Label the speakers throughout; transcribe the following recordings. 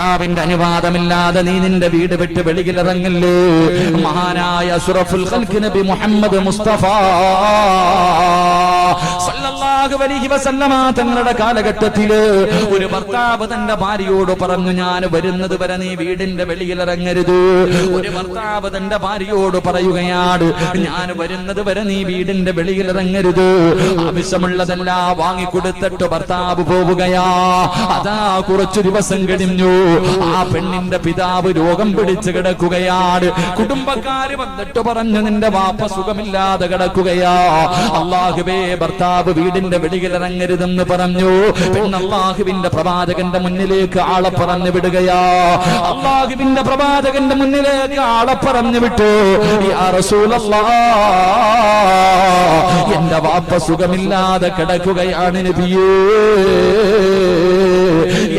Speaker 1: ഭർത്താവിന്റെ അനുവാദമില്ലാതെ നീ നിന്റെ വീട് വിട്ട് വെളിയിലിറങ്ങല്ലേ. മഹാനായ അഷ്റഫുൽ ഖൽഖ് നബി മുഹമ്മദ് മുസ്തഫ സല്ലല്ലാഹു അലൈഹി വസല്ലമ തങ്ങളുടെ കാലഘട്ടത്തില് ഒരു ഭർത്താവ് തന്റെ ഭാര്യയോട് പറഞ്ഞു, ഞാൻ വരുന്നത് വരെ നീ വീടിന്റെ വെളിയിലിറങ്ങരുത്. ഒരു ഭർത്താവ് തന്റെ ഭാര്യയോട് പറയുകയാണ്, ഞാൻ വരുന്നത് വരെ നീ വീടിന്റെ വെളിയിലിറങ്ങരുത്. ആവശ്യമുള്ളതെല്ലാം വാങ്ങിക്കൊടുത്തിട്ട് ഭർത്താവ് പോവുകയാ. അതാ കുറച്ചു ദിവസം കഴിഞ്ഞു, ആ പെണ്ണിന്റെ പിതാവ് രോഗം പിടിച്ച് കിടക്കുകയാണ്. കുടുംബക്കാര് വന്നിട്ട് പറഞ്ഞു, നിന്റെ വാപ്പ സുഖമില്ലാതെ കിടക്കുകയാ. അല്ലാഹുവേ, ഭർത്താവ് വീടിന്റെ വെളിയിലിറങ്ങരുതെന്ന് പറഞ്ഞു. പെണ്ണ് അല്ലാഹുവിന്റെ പ്രവാചകന്റെ മുന്നിലേക്ക് ആളെ പറഞ്ഞു വിടുകയാ. അല്ലാഹുവിന്റെ പ്രവാചകന്റെ മുന്നിലേക്ക് ആളെ പറഞ്ഞു വിട്ടു. യാ റസൂലല്ലാഹ്, എന്റെ വാപ്പ സുഖമില്ലാതെ കിടക്കുകയാണ് നബിയേ.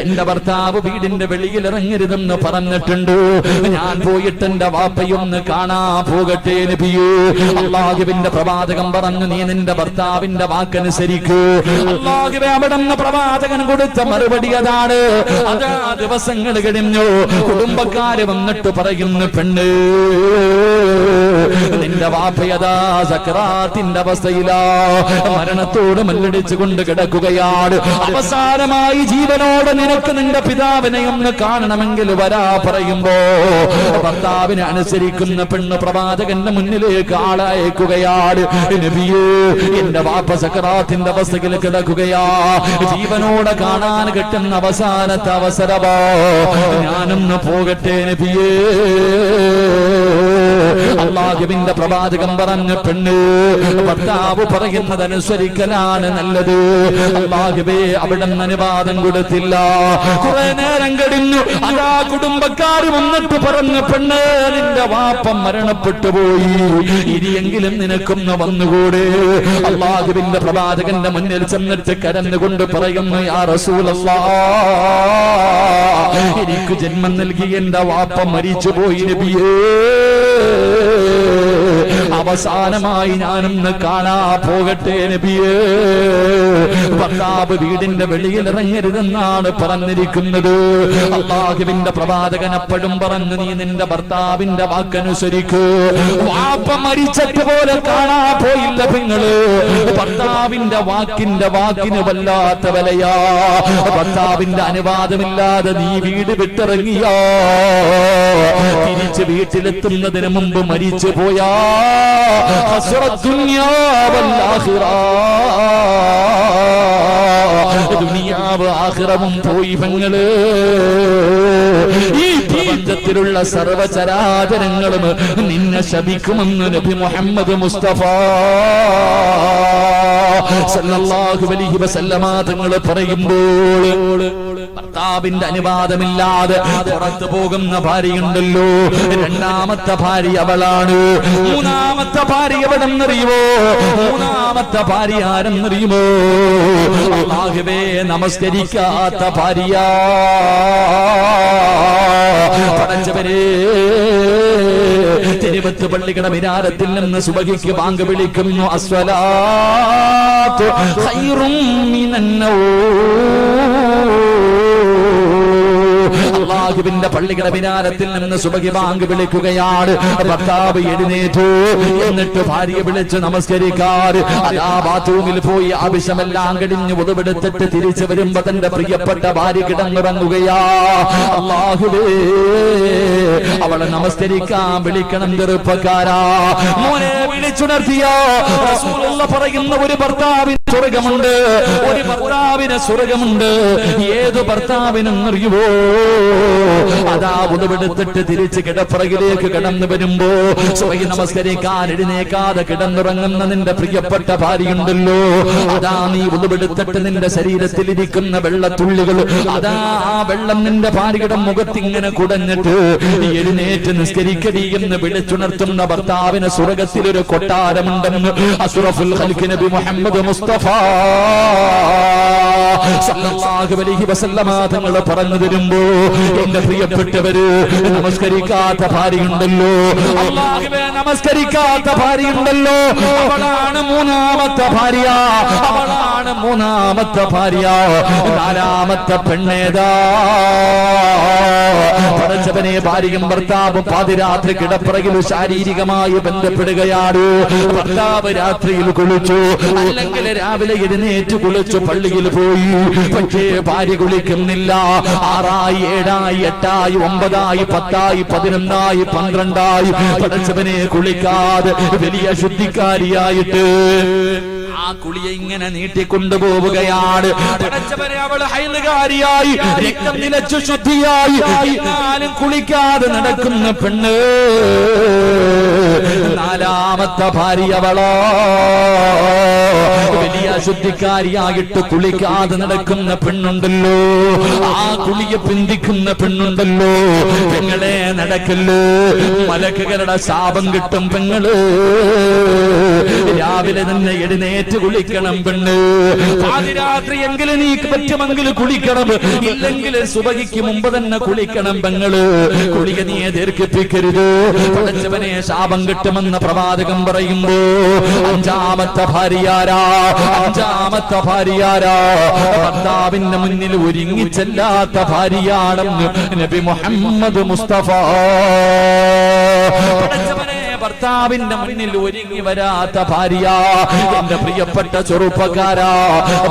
Speaker 1: എന്റെ ഭർത്താവ് വീടിന്റെ വെളിയിൽ ഇറങ്ങരുതെന്ന് പറഞ്ഞിട്ടുണ്ട്. ഞാൻ പോയിട്ട് എന്റെ വാപ്പയൊന്ന് കാണാ പോകട്ടെ നബിയേ. അല്ലാഹുവിന്റെ പ്രവാചകൻ പറഞ്ഞു, നീ നിന്റെ ഭർത്താവിന്റെ വാക്കനുസരിക്കൂ. അല്ലാഹുവേ, അവിടുന്ന് പ്രവാചകൻ കൊടുത്ത മറുപടി അതാണ്. അതാ ദിവസങ്ങൾ കഴിഞ്ഞു, കുടുംബക്കാര് വന്നിട്ട് പറയുന്നു, പെണ്ണ്, നിന്റെ വാപ്പയതാ സക്രാത്തിന്റെ അവസ്ഥയിലാ, മരണത്തോട് മല്ലടിച്ചു കൊണ്ട് കിടക്കുകയാണ്. അവസാനമായി ജീവനോടെ നിനക്ക് നിന്റെ പിതാവിനെ ഒന്ന് കാണണമെങ്കിൽ വരാ പറയുമ്പോ ഭർത്താവിനെ അനുസരിക്കുന്ന പെണ്ണ് പ്രവാചകന്റെ മുന്നിലേക്ക് ആളയക്കുകയാണ്. നബിയേ, എന്റെ വാപ്പ സക്രാത്തിന്റെ അവസ്ഥയിൽ കിടക്കുകയാ, ജീവനോടെ കാണാൻ കിട്ടുന്ന അവസാനത്തെ അവസരമോ, ഞാനൊന്ന് പോകട്ടെ നബിയേ. അല്ലാഹുവിന്റെ പ്രവാചകൻ പറഞ്ഞു, പെണ്ണ്, ഭർത്താവ് പറയുന്നതനുസരിക്കലാണ് നല്ലത്. അല്ലാഹുവേ, അവിടുന്ന് അനുവാദം കൊടുത്തില്ല. കുറെ നേരം കഴിഞ്ഞു, അതാ കുടുംബക്കാർ വന്നിട്ട് പറഞ്ഞു, പെണ്ണ്, നിന്റെ വാപ്പ മരണപ്പെട്ടു പോയി, ഇനിയെങ്കിലും നിനക്കൊന്ന് വന്നുകൂടെ. അല്ലാഹുവിന്റെ പ്രവാചകന്റെ മുന്നിൽ ചെന്നിട്ട് കരഞ്ഞുകൊണ്ട് പറയുന്നു, യാ റസൂലല്ലാഹ്, എനിക്ക് ജന്മം നൽകി എന്റെ വാപ്പ മരിച്ചുപോയി നബിയേ. അവസാനമായി ഞാനൊന്ന് കാണാ പോകട്ടെ നബിയേ. ഭർത്താവ് വീടിന്റെ വെളിയിൽ ഇറങ്ങരുതെന്നാണ് പറഞ്ഞിരിക്കുന്നത്. അല്ലാഹുവിന്റെ പ്രവാചകൻ അപ്പോഴും പറഞ്ഞു, നീ നിന്റെ ഭർത്താവിന്റെ വാക്കനുസരിക്കൂ. വാപ്പ മരിച്ചതുപോലെ കാണാ പോയില്ല പെങ്ങള്. ഭർത്താവിന്റെ വാക്കിന് വല്ലാത്ത വിലയാ. ഭർത്താവിന്റെ അനുവാദമില്ലാതെ നീ വീട് വിട്ടിറങ്ങിയോ, തിരിച്ച് വീട്ടിലെത്തുന്നതിന് മുമ്പ് മരിച്ചു പോയാ ദുനിയാവ് ആഖിറവും പോയി പെങ്ങള്. ഈ പ്രപഞ്ചത്തിലുള്ള സർവചരാചരങ്ങളും നിന്നെ ശപിക്കുമെന്ന് നബി മുഹമ്മദ് മുസ്തഫ സല്ലല്ലാഹു അലൈഹി വസല്ലമ തങ്ങൾ പറയുമ്പോൾ ഭർത്താവിന്റെ അനുവാദമില്ലാതെ പുറത്തു പോകുന്ന ഭാര്യയുണ്ടല്ലോ, രണ്ടാമത്തെ ഭാര്യ അവളാണ്. മൂന്നാമത്തെ ഭാര്യ എവിടെന്നറിയുമോ? മൂന്നാമത്തെ ഭാര്യ ആരെന്നറിയുമോ? അല്ലാഹുവേ, നമസ്കരിക്കാത്ത ഭാര്യ. പടച്ചവരേ, തിരുവത്ത് പള്ളിയുടെ മിനാരത്തിൽ നിന്ന് സുബഹിക്ക് ബാങ്ക് വിളിക്കുന്നു, അസ്വലാത്തു ഖൈറും മിനന്നൗം. അല്ലാഹുവിന്റെ പള്ളിയുടെ മിനാരത്തിൽ നിന്ന് സുബഹി ബാങ്ക് വിളിക്കുകയാണ്. ഭർത്താവ് എഴുന്നേറ്റു, എന്നിട്ട് ഭാര്യയെ വിളിച്ച് നമസ്കരിക്കാറ്. അതാ ബാത്റൂമിൽ പോയി ആവശ്യമെല്ലാം കഴിഞ്ഞ് ഉദവെടുത്തിട്ട് തിരിച്ചു വരുമ്പോ തന്റെ പ്രിയപ്പെട്ട ഭാര്യ കിടന്നുറങ്ങുകയാ. അല്ലാഹുവേ, അവളെ നമസ്കരിക്കാൻ വിളിക്കണം ചെറുപ്പക്കാരാ. മോനെ വിളിച്ചുണർത്തിയോ? റസൂലുള്ള പറയുന്ന ഒരു ഭർത്താവിന് സ്വർഗമുണ്ട്, ഒരു ഭർത്താവിന് സ്വർഗമുണ്ട്. ഏത് ഭർത്താവിനെന്നറിയുവോ? അതാ ഉദവെടുത്തിട്ട് തിരിച്ച് കിടപ്പറകിലേക്ക് കിടന്നു വരുമ്പോ സുബഹി നമസ്കരിക്കാൻ എഴുന്നേക്കാതെ കിടന്നുറങ്ങുന്ന നിന്റെ പ്രിയപ്പെട്ട ഭാര്യയുണ്ടല്ലോ, അതാ നീ ഉദവെടുത്തിട്ട് നിന്റെ ശരീരത്തിലിരിക്കുന്ന വെള്ളത്തുള്ളികൾ, അതാ ആ വെള്ളം നിന്റെ ഭാര്യയുടെ മുഖത്തിങ്ങനെ കുടഞ്ഞിട്ട് എഴുന്നേറ്റ് നിസ്കരിക്കടി എന്ന് വിളിച്ചുണർത്തുന്ന ഭർത്താവിന് സ്വർഗത്തിലൊരു കൊട്ടാരമുണ്ടെന്ന് അഷ്റഫുൽ ഖൽഖ് നബി മുഹമ്മദ് മുസ്തഫ സല്ലല്ലാഹു അലൈഹി വസല്ലമ തങ്ങൾ പറഞ്ഞു തരുമ്പോ, എന്റെ പ്രിയപ്പെട്ടവര്, നമസ്കരിക്കാത്ത ഭാര്യയുണ്ടല്ലോ, അല്ലാഹുവേ, നമസ്കരിക്കാത്ത ഭാര്യയുണ്ടല്ലോ, അവളാണ് മൂന്നാമത്തെ ഭാര്യ. അവളാണ് മൂന്നാമത്തെ ഭാര്യ. നാലാമത്തെ പെണ്ണേതാ? ഭാര്യയും ഭർത്താവും പാതിരാത്രി കിടപ്പറയിൽ ശാരീരികമായി ബന്ധപ്പെടുകയാണ്. ഭർത്താവ് രാത്രിയിൽ കുളിച്ചു, അല്ലെങ്കിൽ രാവിലെ എഴുന്നേറ്റ് കുളിച്ചു പള്ളിയിൽ പോയി. പക്ഷേ ഭാര്യ കുളിക്കുന്നില്ല. 6 7 8 9 10 11 12 പടച്ചവനെ കുളിക്കാതെ വലിയ ശുദ്ധിക്കാരിയായിട്ട് ആ കുളിയെ ഇങ്ങനെ നീട്ടിക്കൊണ്ടുപോവുകയാണ്. പടച്ചവനെ അവൾ ഹൈലുകാരിയായി രക്തം നിലച്ചു ശുദ്ധിയായി എന്നാലും കുളിക്കാതെ നടക്കുന്ന പെണ്ണ്. 4ാമത്തെ ഭാര്യ അവളോ വലിയ ശുദ്ധിക്കാരിയായിട്ട് കുളിക്കാതെ നടക്കുന്ന പെണ്ണുണ്ടല്ലോ. ആ കുളിയെ പിന്തിക്കുന്ന പെണ്ണുണ്ടല്ലോ. പെങ്ങളെ നടക്കല്ലോ, മലക്കുകളുടെ ശാപം കിട്ടും പെങ്ങള്. രാവിലെ തന്നെ എഴുന്നേറ്റ് കുളിക്കണം പെണ്ണ്. പാതിരാത്രി എങ്കിലും നീ പറ്റുമെങ്കിൽ കുളിക്കണം, ഇല്ലെങ്കിൽ സുബഹിക്ക് മുമ്പ് തന്നെ കുളിക്കണം പെങ്ങള്. കുളിക നീ ദീർഘിപ്പിക്കരുത്, പടച്ചവനെ ശാപം കിട്ടുമെന്ന് പ്രവാചകം പറയുമ്പോ 5ാമത്തെ ഭാര്യയാരാ? 5ാമത്തെ ഭാര്യയാരാ? ഭർത്താവിന്റെ മുന്നിൽ ഒരുങ്ങിച്ചെല്ലാത്ത ഭാര്യയാണെന്ന് നബി മുഹമ്മദ് മുസ്തഫ. ഭർത്താവിന്റെ മുന്നിൽ ഒരുങ്ങി വരാത്ത ഭാര്യ. എന്റെ പ്രിയപ്പെട്ട ചെറുപ്പക്കാരാ,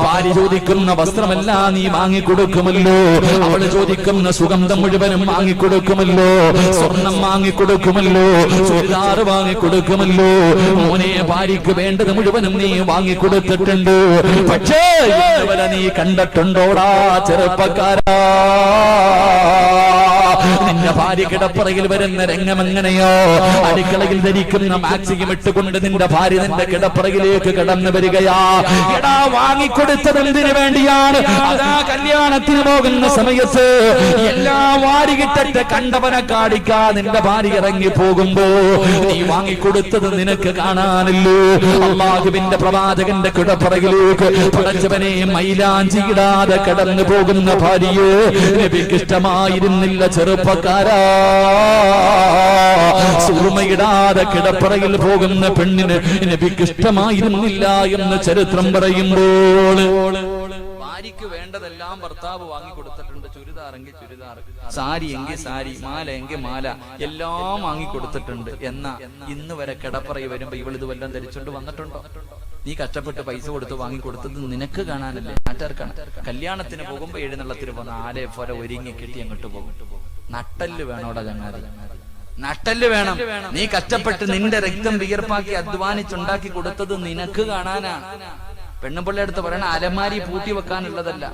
Speaker 1: ഭാര്യ ചോദിക്കുന്ന വസ്ത്രമെല്ലാം നീ വാങ്ങിക്കൊടുക്കുമല്ലോ, അവൾ ചോദിക്കുന്ന സുഗന്ധം മുഴുവനും വാങ്ങിക്കൊടുക്കുമല്ലോ, സ്വർണം വാങ്ങിക്കൊടുക്കുമല്ലോ, ചുരിദാർ വാങ്ങിക്കൊടുക്കുമല്ലോ. മോനെ, ഭാര്യക്ക് വേണ്ടത് മുഴുവനും നീ വാങ്ങിക്കൊടുത്തിട്ടുണ്ട്. പക്ഷേ ഇതുവരെ നീ കണ്ടിട്ടുണ്ടോടാ ചെറുപ്പക്കാരാ? നിന്റെ ഭാര്യ കിടപ്പറയിൽ വരുന്ന രംഗം എങ്ങനെയോ? അടുക്കളയിൽ ധരിക്കുന്ന മാക്സികം ഇട്ടുകൊണ്ട് നിന്റെ ഭാര്യ നിന്റെ കിടപ്പറയിലേക്ക് കടന്നു വരികയാ. എടാ, വാങ്ങിക്കൊടുത്തത് എന്തിനു വേണ്ടിയാണ്? അതാ കല്യാണത്തിന് പോകുന്ന സമയത്ത് എല്ലാം വാരികിട്ടിട്ട് കണ്ടവനെ കാണിക്കാ നിന്റെ ഭാര്യ ഇറങ്ങി പോകുമ്പോ നീ വാങ്ങിക്കൊടുത്തത് നിനക്ക് കാണാനല്ലോ. അല്ലാഹുവിന്റെ പ്രവാചകന്റെ കിടപ്പറയിലേക്ക് പടച്ചവനെ മൈലാഞ്ചിയിടാതെ കടന്നു പോകുന്ന ഭാര്യയെ നബിക്ക് ഇഷ്ടമായിരുന്നില്ല ചെറുപ്പക്കാരാ. സുറുമയിടാതെ കിടപ്പറയിൽ പോകുന്ന പെണ്ണിന് നബിക്ക് ഇഷ്ടമായിരുന്നില്ല എന്ന് ചരിത്രം പറയുമ്പോൾ ഭാര്യക്ക് വേണ്ടതെല്ലാം ഭർത്താവ് വാങ്ങിക്കൊടുത്തിട്ടുണ്ട്. ചുരിദാർ എങ്കിൽ ചുരിദാർ, സാരി എങ്കിൽ സാരി, മാല എങ്കിൽ മാല, എല്ലാം വാങ്ങിക്കൊടുത്തിട്ടുണ്ട്. എന്നാ ഇന്ന് വരെ കിടപ്പറയിൽ വരുമ്പോ ഇവൾ ഇത് വല്ലതും ധരിച്ചോണ്ട് വന്നിട്ടുണ്ടോ? നീ കഷ്ടപ്പെട്ട് പൈസ കൊടുത്ത് വാങ്ങിക്കൊടുത്തത് നിനക്ക് കാണാനല്ലേ, നാട്ടുകാർക്കാണ്. കല്യാണത്തിന് പോകുമ്പോ എഴുന്നള്ളത്തിന് പോകുന്ന ആരെ പോലെ ഒരുങ്ങി കിട്ടി അങ്ങോട്ട് പോകും. നട്ടല് വേണോടാ ചങ്ങാതി, നട്ടല് വേണം. നീ കഷ്ടപ്പെട്ട് നിന്റെ രക്തം വിയർപ്പാക്കി അധ്വാനിച്ചുണ്ടാക്കി കൊടുത്തത് നിനക്ക് കാണാനാണ്. പെണ്ണുപിള്ളയുടെ അടുത്ത് പറയണ അലമാരി പൂട്ടി വെക്കാനുള്ളതല്ല.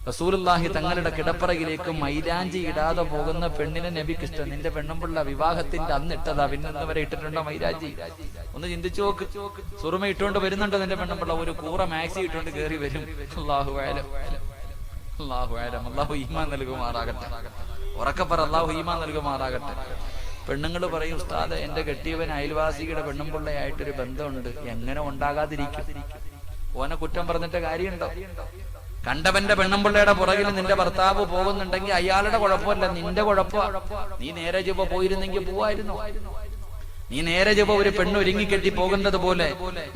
Speaker 1: റസൂലുള്ളാഹി തങ്ങളുടെ കിടപ്പറയിലേക്ക് മൈലാഞ്ചി ഇടാതെ പോകുന്ന പെണ്ണിനെ നബിക്ക് ഇഷ്ടം. നിന്റെ പെണ്ണുപിള്ള വിവാഹത്തിന്റെ അന്ന് ഇട്ടതാ, പിന്നെന്ന് വരെ ഇട്ടിട്ടുണ്ടോ മൈലാഞ്ചി? ഒന്ന് ചിന്തിച്ചു നോക്ക്. സുറുമ ഇട്ടുകൊണ്ട് വരുന്നുണ്ടോ നിന്റെ പെണ്ണുപിള്ള? ഒരു കൂറ മാക്സി ഇട്ടുകൊണ്ട് കയറി വരും. അല്ലാഹു അലം, അല്ലാഹു അലം. അല്ലാഹു ഈമാൻ നൽകുമാറാകട്ടെ. ഉറക്കപ്പറ, അല്ലാഹു ഈമാൻ നൽകുമാറാകട്ടെ. പെണ്ണുങ്ങൾ പറയും, ഉസ്താദ് എന്റെ കെട്ടിയവൻ അയൽവാസിയുടെ പെണ്ണുമ്പിള്ളയായിട്ടൊരു ബന്ധമുണ്ട്. എങ്ങനെ ഉണ്ടാകാതിരിക്കും? ഓനെ കുറ്റം പറഞ്ഞിട്ട് കാര്യമുണ്ടോ? കണ്ടവന്റെ പെണ്ണുമ്പിള്ളയുടെ പുറകിൽ നിന്റെ ഭർത്താവ് പോകുന്നുണ്ടെങ്കിൽ അയാളുടെ കുഴപ്പമല്ല, നിന്റെ കുഴപ്പമാണ്. നീ നേരെ ചൊവ്വ പോയിരുന്നെങ്കിൽ പോവായിരുന്നു. നീ നേരെ ചൊവ്വ ഒരു പെണ്ണൊരുങ്ങിക്കെട്ടി പോകേണ്ടത് പോലെ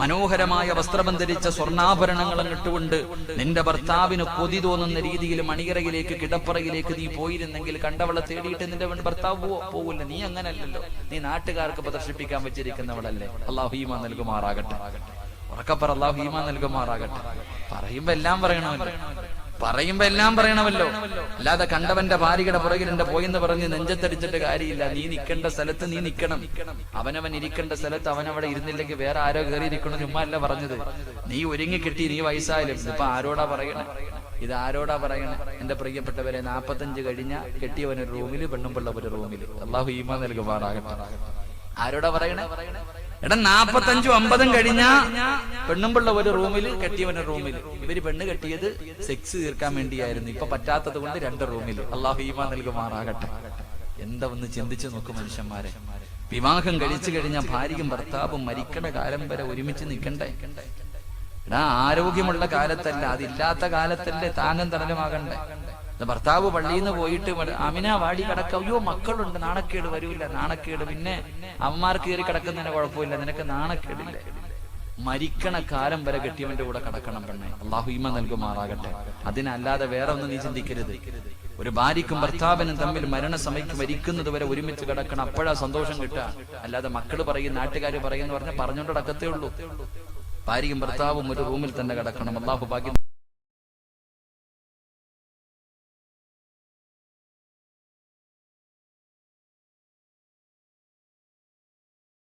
Speaker 1: മനോഹരമായ വസ്ത്രം ധരിച്ച സ്വർണ്ണാഭരണങ്ങളും ഇട്ടുകൊണ്ട് നിന്റെ ഭർത്താവിന് കൊതി തോന്നുന്ന രീതിയിൽ മണിയറയിലേക്ക് കിടപ്പറയിലേക്ക് നീ പോയിരുന്നെങ്കിൽ കണ്ടവളെ തേടിയിട്ട് നിന്റെ ഭർത്താവ് പോകില്ല. നീ അങ്ങനല്ലല്ലോ. നീ നാട്ടുകാർക്ക് പ്രദർശിപ്പിക്കാൻ വെച്ചിരിക്കുന്നവളല്ലേ. അല്ലാഹു ഈമാൻ നൽകുമാറാകട്ടെ. ഉറക്കപ്പറ, അല്ലാഹു ഈമാൻ നൽകുമാറാകട്ടെ. പറയുമ്പോ എല്ലാം പറയണമല്ലോ. അല്ലാതെ കണ്ടവന്റെ ഭാര്യയുടെ പുറകിൽ എന്റെ പോയെന്ന് പറഞ്ഞ് നെഞ്ചത്തടിച്ചിട്ട് കാര്യമില്ല. നീ നിൽക്കേണ്ട സ്ഥലത്ത് നീ നിൽക്കണം. അവനവൻ ഇരിക്കേണ്ട സ്ഥലത്ത് അവനവിടെ ഇരുന്നില്ലെങ്കിൽ വേറെ ആരോ കയറി ഇരിക്കണം. ചുമ്മാ അല്ല പറഞ്ഞത്. നീ ഒരുങ്ങി കിട്ടി, നീ വയസ്സായാലും. ഇപ്പൊ ആരോടാ പറയണേ? ഇത് ആരോടാ പറയണേ? എന്റെ പ്രിയപ്പെട്ടവരെ, 45 കഴിഞ്ഞ കെട്ടിയവനൊരു റൂമില്, പെണ്ണുമ്പിള്ള ഒരു റൂമില്. അല്ലാഹു ഈമാൻ നൽകുമാറാകട്ടെ. ആരോടാ പറയണേ? എടാ, 45 50 കഴിഞ്ഞ പെണ്ണുമ്പിള്ള ഒരു റൂമില്, കെട്ടിയവനൊരു റൂമില്. ഇവര് പെണ്ണ് കെട്ടിയത് സെക്സ് തീർക്കാൻ വേണ്ടിയായിരുന്നു. ഇപ്പൊ പറ്റാത്തത് കൊണ്ട് 2 റൂമില്. അല്ലാഹു ഈമാൻ നൽകുമാറാകട്ടെ. എന്താ ഒന്ന് ചിന്തിച്ചു നോക്കും മനുഷ്യന്മാരെ. വിവാഹം കഴിച്ചു കഴിഞ്ഞ ഭാര്യയും ഭർത്താവും മരിക്കണ കാലം വരെ ഒരുമിച്ച് നിൽക്കണ്ടേ? എടാ, ആരോഗ്യമുള്ള കാലത്തല്ല, അതില്ലാത്ത കാലത്തല്ലേ താങ്ങും തണലുമാകണ്ടേ? ഭർത്താവ് പള്ളിയിൽ നിന്ന് പോയിട്ട് അമിന വാടി കിടക്ക, അയ്യോ മക്കളുണ്ട്, നാണക്കേട് വരൂല്ല. നാണക്കേട് പിന്നെ അമ്മമാർക്ക് കയറി കിടക്കുന്നതിന് കുഴപ്പമില്ല, നിനക്ക് നാണക്കേടില്ല. മരിക്കണ കാലം വരെ കെട്ടിയവന്റെ കൂടെ കിടക്കണം പെണ്ണെ. അല്ലാഹു ഈമാൻ നൽകുമാറാകട്ടെ. അതിനല്ലാതെ വേറെ ഒന്നും നീ ചിന്തിക്കരുത്. ഒരു ഭാര്യയ്ക്കും ഭർത്താവിനും തമ്മിൽ മരണസമയത്ത് മരിക്കുന്നത് വരെ ഒരുമിച്ച് കിടക്കണം, അപ്പോഴാ സന്തോഷം കിട്ടുക. അല്ലാതെ മക്കള് പറയും, നാട്ടുകാർ പറയുമെന്ന് പറഞ്ഞാൽ പറഞ്ഞോണ്ട് കിടക്കത്തേ ഉള്ളൂ. ഭാര്യയും ഭർത്താവും ഒരു റൂമിൽ തന്നെ കിടക്കണം. അല്ലാഹു ഭാഗ്യം